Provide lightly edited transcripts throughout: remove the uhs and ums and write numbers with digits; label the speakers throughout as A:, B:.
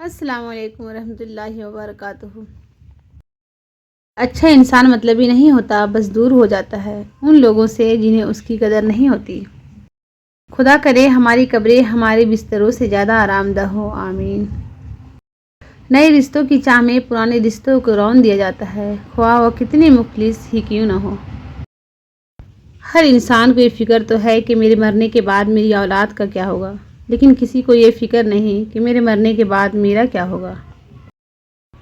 A: السلام علیکم ورحمۃ اللہ وبرکاتہ۔ اچھا انسان مطلبی نہیں ہوتا، بس دور ہو جاتا ہے ان لوگوں سے جنہیں اس کی قدر نہیں ہوتی۔ خدا کرے ہماری قبریں ہمارے بستروں سے زیادہ آرام دہ ہو، آمین۔ نئے رشتوں کی چاہ میں پرانے رشتوں کو رون دیا جاتا ہے، خواہ وہ کتنے مخلص ہی کیوں نہ ہو۔ ہر انسان کو یہ فکر تو ہے کہ میرے مرنے کے بعد میری اولاد کا کیا ہوگا، لیکن کسی کو یہ فکر نہیں کہ میرے مرنے کے بعد میرا کیا ہوگا۔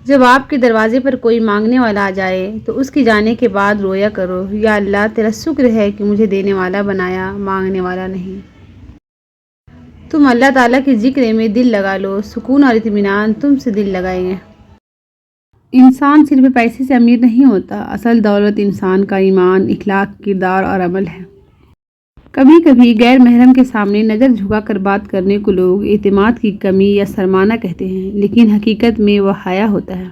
A: جب آپ کے دروازے پر کوئی مانگنے والا آ جائے تو اس کے جانے کے بعد رویا کرو، یا اللہ تیرا شکر ہے کہ مجھے دینے والا بنایا، مانگنے والا نہیں۔ تم اللہ تعالیٰ کے ذکر میں دل لگا لو، سکون اور اطمینان تم سے دل لگائیں گے۔ انسان صرف پیسے سے امیر نہیں ہوتا، اصل دولت انسان کا ایمان، اخلاق، کردار اور عمل ہے۔ کبھی کبھی غیر محرم کے سامنے نظر جھکا کر بات کرنے کو لوگ اعتماد کی کمی یا شرمانہ کہتے ہیں، لیکن حقیقت میں وہ حیا ہوتا ہے۔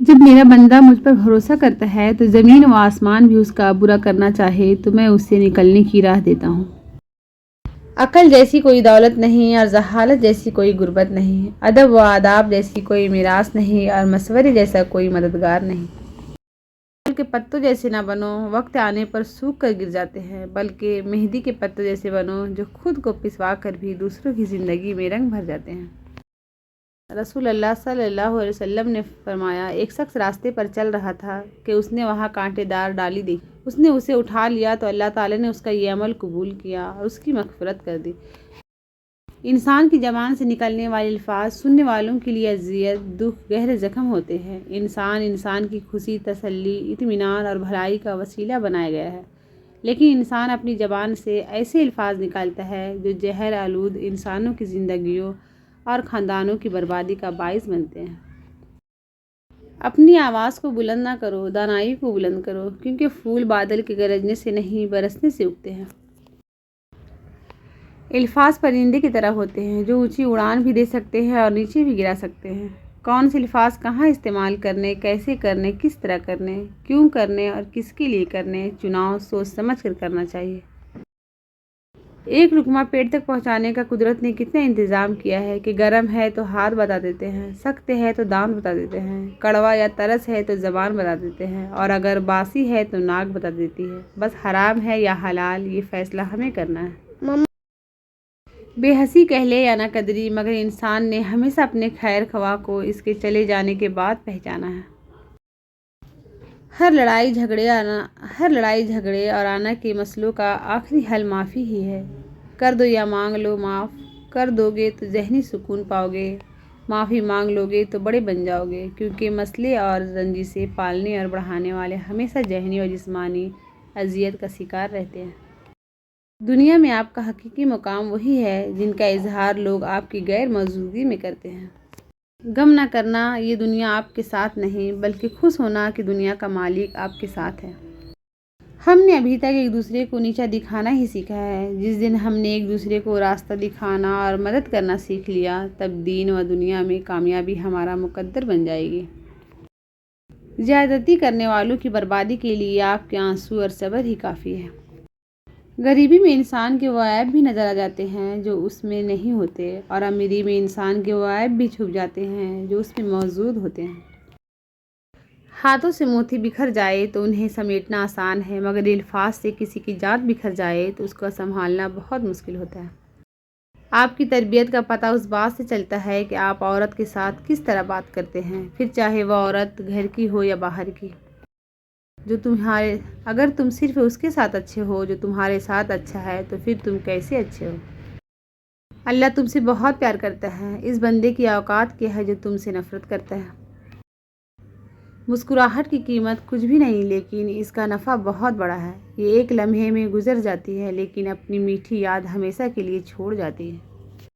A: جب میرا بندہ مجھ پر بھروسہ کرتا ہے تو زمین و آسمان بھی اس کا برا کرنا چاہے تو میں اس سے نکلنے کی راہ دیتا ہوں۔ عقل جیسی کوئی دولت نہیں اور ذہالت جیسی کوئی غربت نہیں، ادب و آداب جیسی کوئی میراث نہیں اور مشورے جیسا کوئی مددگار نہیں۔ پھول کے پتوں جیسے نہ بنو، وقت آنے پر سوکھ کر گر جاتے ہیں، بلکہ مہندی کے پتوں جیسے بنو جو خود کو پسوا کر بھی دوسروں کی زندگی میں رنگ بھر جاتے ہیں۔ رسول اللہ صلی اللہ علیہ وسلم نے فرمایا، ایک شخص راستے پر چل رہا تھا کہ اس نے وہاں کانٹے دار ڈالی دیکھی۔ اس نے اسے اٹھا لیا تو اللہ تعالیٰ نے اس کا یہ عمل قبول کیا اور اس کی مغفرت کر دی۔ انسان کی زبان سے نکلنے والے الفاظ سننے والوں کے لیے اذیت، دکھ، گہرے زخم ہوتے ہیں۔ انسان کی خوشی، تسلی، اطمینان اور بھلائی کا وسیلہ بنایا گیا ہے، لیکن انسان اپنی زبان سے ایسے الفاظ نکالتا ہے جو زہر آلود انسانوں کی زندگیوں اور خاندانوں کی بربادی کا باعث بنتے ہیں۔ اپنی آواز کو بلند نہ کرو، دانائی کو بلند کرو، کیونکہ پھول بادل کے گرجنے سے نہیں برسنے سے اگتے ہیں۔ الفاظ پرندے کی طرح ہوتے ہیں جو اونچی اڑان بھی دے سکتے ہیں اور نیچے بھی گرا سکتے ہیں۔ کون سے الفاظ کہاں استعمال کرنے، کیسے کرنے، کس طرح کرنے، کیوں کرنے اور کس کے لیے کرنے، چناؤ سوچ سمجھ کر کرنا چاہیے۔ ایک لقمہ پیٹ تک پہنچانے کا قدرت نے کتنا انتظام کیا ہے کہ گرم ہے تو ہاتھ بتا دیتے ہیں، سخت ہے تو دانت بتا دیتے ہیں، کڑوا یا ترس ہے تو زبان بتا دیتے ہیں، اور اگر باسی ہے تو ناک بتا دیتی ہے۔ بس حرام ہے یا حلال یہ فیصلہ ہمیں کرنا ہے۔ بے حسی کہہ لے یا نہ قدری، مگر انسان نے ہمیشہ اپنے خیر خواہ کو اس کے چلے جانے کے بعد پہچانا ہے۔ ہر لڑائی جھگڑے اور آنا کے مسئلوں کا آخری حل معافی ہی ہے۔ کر دو یا مانگ لو معاف، کر دو گے تو ذہنی سکون پاؤ گے، معافی مانگ لو گے تو بڑے بن جاؤ گے، کیونکہ مسئلے اور رنجشیں پالنے اور بڑھانے والے ہمیشہ ذہنی اور جسمانی اذیت کا شکار رہتے ہیں۔ دنیا میں آپ کا حقیقی مقام وہی ہے جن کا اظہار لوگ آپ کی غیر موجودگی میں کرتے ہیں۔ غم نہ کرنا، یہ دنیا آپ کے ساتھ نہیں بلکہ خوش ہونا کہ دنیا کا مالک آپ کے ساتھ ہے۔ ہم نے ابھی تک ایک دوسرے کو نیچا دکھانا ہی سیکھا ہے۔ جس دن ہم نے ایک دوسرے کو راستہ دکھانا اور مدد کرنا سیکھ لیا، تب دین و دنیا میں کامیابی ہمارا مقدر بن جائے گی۔ زیادتی کرنے والوں کی بربادی کے لیے آپ کے آنسو اور صبر ہی کافی ہے۔ غریبی میں انسان کے وہ عیب بھی نظر آ جاتے ہیں جو اس میں نہیں ہوتے، اور امیری میں انسان کے وہ عیب بھی چھپ جاتے ہیں جو اس میں موجود ہوتے ہیں۔ ہاتھوں سے موتی بکھر جائے تو انہیں سمیٹنا آسان ہے، مگر الفاظ سے کسی کی جان بکھر جائے تو اس کو سنبھالنا بہت مشکل ہوتا ہے۔ آپ کی تربیت کا پتہ اس بات سے چلتا ہے کہ آپ عورت کے ساتھ کس طرح بات کرتے ہیں، پھر چاہے وہ عورت گھر کی ہو یا باہر کی۔ اگر تم صرف اس کے ساتھ اچھے ہو جو تمہارے ساتھ اچھا ہے تو پھر تم کیسے اچھے ہو؟ اللہ تم سے بہت پیار کرتا ہے، اس بندے کی اوقات کیا ہے جو تم سے نفرت کرتا ہے؟ مسکراہٹ کی قیمت کچھ بھی نہیں، لیکن اس کا نفع بہت بڑا ہے۔ یہ ایک لمحے میں گزر جاتی ہے، لیکن اپنی میٹھی یاد ہمیشہ کے لیے چھوڑ جاتی ہے۔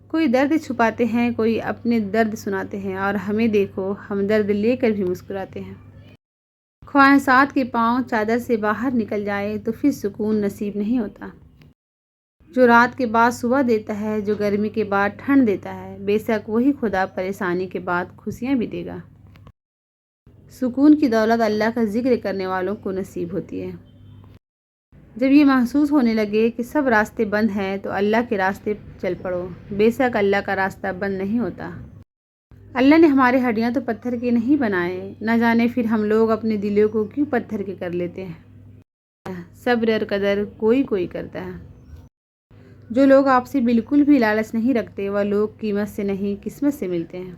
A: کوئی درد چھپاتے ہیں، کوئی اپنے درد سناتے ہیں، اور ہمیں دیکھو ہم درد لے کر بھی مسکراتے ہیں۔ خواہشات کے پاؤں چادر سے باہر نکل جائے تو پھر سکون نصیب نہیں ہوتا۔ جو رات کے بعد صبح دیتا ہے، جو گرمی کے بعد ٹھنڈ دیتا ہے، بے شک وہی خدا پریشانی کے بعد خوشیاں بھی دے گا۔ سکون کی دولت اللہ کا ذکر کرنے والوں کو نصیب ہوتی ہے۔ جب یہ محسوس ہونے لگے کہ سب راستے بند ہیں تو اللہ کے راستے چل پڑو، بے شک اللہ کا راستہ بند نہیں ہوتا۔ اللہ نے ہمارے ہڈیاں تو پتھر کے نہیں بنائے، نہ جانے پھر ہم لوگ اپنے دلوں کو کیوں پتھر کے کر لیتے ہیں۔ صبر اور قدر کوئی کوئی کرتا ہے۔ جو لوگ آپ سے بالکل بھی لالچ نہیں رکھتے وہ لوگ قیمت سے نہیں قسمت سے ملتے ہیں۔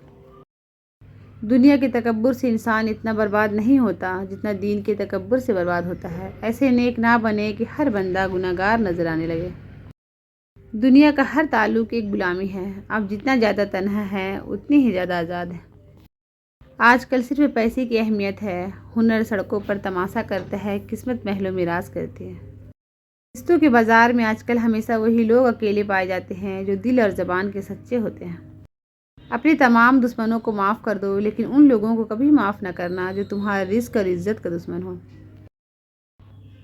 A: دنیا کے تکبر سے انسان اتنا برباد نہیں ہوتا جتنا دین کے تکبر سے برباد ہوتا ہے۔ ایسے نیک نہ بنے کہ ہر بندہ گناہگار نظر آنے لگے۔ دنیا کا ہر تعلق ایک غلامی ہے۔ آپ جتنا زیادہ تنہا ہے اتنی ہی زیادہ آزاد ہے۔ آج کل صرف پیسے کی اہمیت ہے، ہنر سڑکوں پر تماشا کرتا ہے، قسمت محلوں میں راز کرتی ہے۔ رشتوں کے بازار میں آج کل ہمیشہ وہی لوگ اکیلے پائے جاتے ہیں جو دل اور زبان کے سچے ہوتے ہیں۔ اپنے تمام دشمنوں کو معاف کر دو، لیکن ان لوگوں کو کبھی معاف نہ کرنا جو تمہارے رزق اور عزت کا دشمن ہو۔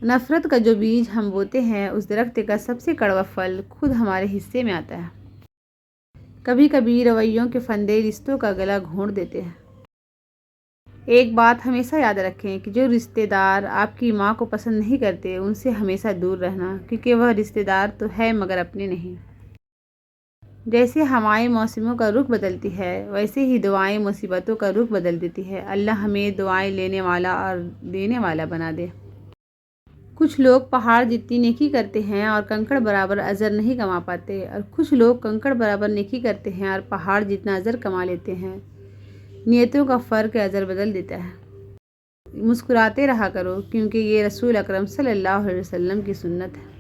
A: نفرت کا جو بیج ہم بوتے ہیں اس درخت کا سب سے کڑوا پھل خود ہمارے حصے میں آتا ہے۔ کبھی کبھی رویوں کے پھندے رشتوں کا گلا گھونٹ دیتے ہیں۔ ایک بات ہمیشہ یاد رکھیں کہ جو رشتہ دار آپ کی ماں کو پسند نہیں کرتے ان سے ہمیشہ دور رہنا، کیونکہ وہ رشتہ دار تو ہے مگر اپنے نہیں۔ جیسے ہوائیں موسموں کا رخ بدلتی ہے ویسے ہی دعائیں مصیبتوں کا رخ بدل دیتی ہے۔ اللہ ہمیں دعائیں لینے والا اور دینے والا بنا دے۔ کچھ لوگ پہاڑ جتنی نیکی کرتے ہیں اور کنکڑ برابر اجر نہیں کما پاتے، اور کچھ لوگ کنکڑ برابر نیکی کرتے ہیں اور پہاڑ جتنا اجر کما لیتے ہیں۔ نیتوں کا فرق اجر بدل دیتا ہے۔ مسکراتے رہا کرو کیونکہ یہ رسول اکرم صلی اللہ علیہ وسلم کی سنت ہے۔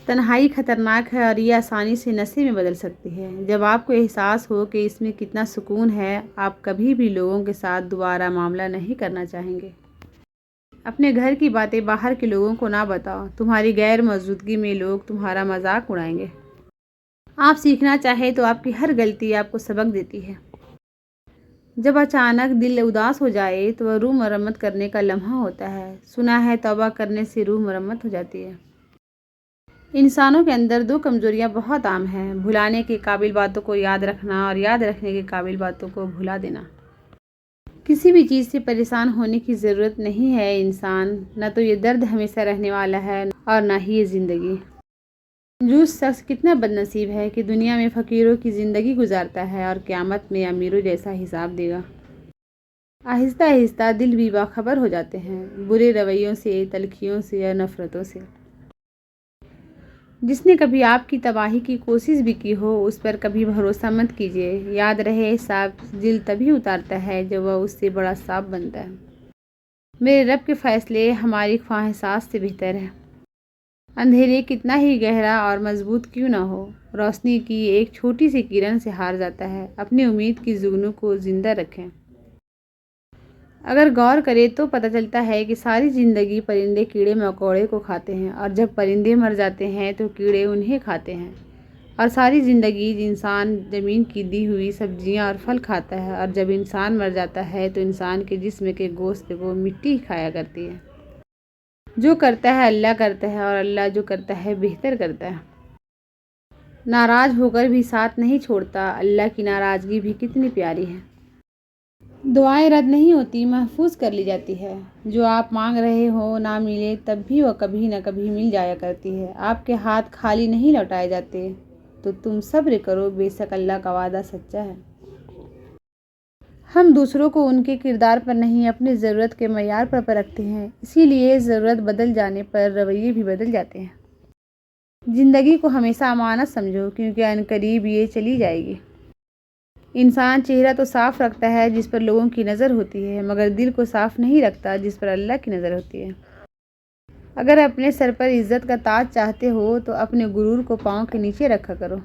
A: تنہائی خطرناک ہے اور یہ آسانی سے نشے میں بدل سکتی ہے۔ جب آپ کو احساس ہو کہ اس میں کتنا سکون ہے، آپ کبھی بھی لوگوں کے ساتھ دوبارہ معاملہ نہیں کرنا چاہیں گے۔ اپنے گھر کی باتیں باہر کے لوگوں کو نہ بتاؤ، تمہاری غیر موجودگی میں لوگ تمہارا مذاق اڑائیں گے۔ آپ سیکھنا چاہیں تو آپ کی ہر غلطی آپ کو سبق دیتی ہے۔ جب اچانک دل اداس ہو جائے تو وہ روح مرمت کرنے کا لمحہ ہوتا ہے۔ سنا ہے توبہ کرنے سے روح مرمت ہو جاتی ہے۔ انسانوں کے اندر دو کمزوریاں بہت عام ہیں، بھلانے کے قابل باتوں کو یاد رکھنا اور یاد رکھنے کے قابل باتوں کو بھلا دینا۔ کسی بھی چیز سے پریشان ہونے کی ضرورت نہیں ہے انسان، نہ تو یہ درد ہمیشہ رہنے والا ہے اور نہ ہی یہ زندگی۔ کنجوس شخص کتنا بد نصیب ہے کہ دنیا میں فقیروں کی زندگی گزارتا ہے اور قیامت میں امیروں جیسا حساب دے گا۔ آہستہ آہستہ دل بھی باخبر ہو جاتے ہیں، برے رویوں سے، تلخیوں سے اور نفرتوں سے۔ جس نے کبھی آپ کی تباہی کی کوشش بھی کی ہو اس پر کبھی بھروسہ مت کیجیے۔ یاد رہے سانپ دل تبھی اتارتا ہے جب وہ اس سے بڑا سانپ بنتا ہے۔ میرے رب کے فیصلے ہماری خواہشات سے بہتر ہے۔ اندھیرے کتنا ہی گہرا اور مضبوط کیوں نہ ہو، روشنی کی ایک چھوٹی سی کرن سے ہار جاتا ہے۔ اپنی امید کی جگنوں کو زندہ رکھیں۔ اگر غور کرے تو پتہ چلتا ہے کہ ساری زندگی پرندے کیڑے مکوڑے کو کھاتے ہیں، اور جب پرندے مر جاتے ہیں تو کیڑے انہیں کھاتے ہیں، اور ساری زندگی انسان زمین کی دی ہوئی سبزیاں اور پھل کھاتا ہے، اور جب انسان مر جاتا ہے تو انسان کے جسم کے گوشت کو مٹی کھایا کرتی ہے۔ جو کرتا ہے اللہ کرتا ہے، اور اللہ جو کرتا ہے بہتر کرتا ہے۔ ناراض ہو کر بھی ساتھ نہیں چھوڑتا، اللہ کی ناراضگی بھی کتنی پیاری ہے۔ دعائیں رد نہیں ہوتی، محفوظ کر لی جاتی ہے۔ جو آپ مانگ رہے ہو نہ ملے تب بھی وہ کبھی نہ کبھی مل جایا کرتی ہے۔ آپ کے ہاتھ خالی نہیں لوٹائے جاتے، تو تم صبر کرو، بے شک اللہ کا وعدہ سچا ہے۔ ہم دوسروں کو ان کے کردار پر نہیں اپنی ضرورت کے معیار پر پرکھتے ہیں، اسی لیے ضرورت بدل جانے پر رویے بھی بدل جاتے ہیں۔ زندگی کو ہمیشہ امانت سمجھو کیونکہ عنقریب یہ چلی جائے گی۔ انسان چہرہ تو صاف رکھتا ہے جس پر لوگوں کی نظر ہوتی ہے، مگر دل کو صاف نہیں رکھتا جس پر اللہ کی نظر ہوتی ہے۔ اگر اپنے سر پر عزت کا تاج چاہتے ہو تو اپنے غرور کو پاؤں کے نیچے رکھا کرو۔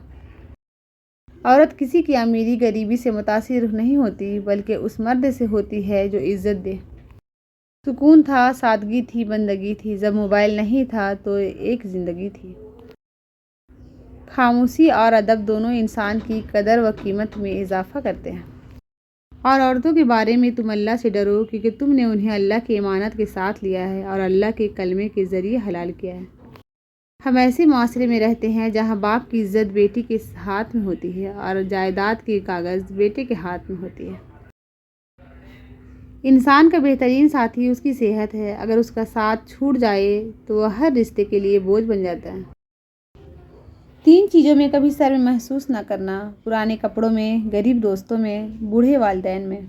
A: عورت کسی کی امیری غریبی سے متاثر نہیں ہوتی، بلکہ اس مرد سے ہوتی ہے جو عزت دے۔ سکون تھا، سادگی تھی، بندگی تھی، جب موبائل نہیں تھا تو ایک زندگی تھی۔ خاموشی اور ادب دونوں انسان کی قدر و قیمت میں اضافہ کرتے ہیں۔ اور عورتوں کے بارے میں تم اللہ سے ڈرو کیونکہ تم نے انہیں اللہ کی امانت کے ساتھ لیا ہے اور اللہ کے کلمے کے ذریعے حلال کیا ہے۔ ہم ایسے معاشرے میں رہتے ہیں جہاں باپ کی عزت بیٹی کے ہاتھ میں ہوتی ہے اور جائیداد کے کاغذ بیٹے کے ہاتھ میں ہوتی ہے۔ انسان کا بہترین ساتھی اس کی صحت ہے، اگر اس کا ساتھ چھوٹ جائے تو وہ ہر رشتے کے لیے بوجھ بن جاتا ہے۔ 3 چیزوں میں کبھی شرم محسوس نہ کرنا: پرانے کپڑوں میں، غریب دوستوں میں، بوڑھے والدین میں۔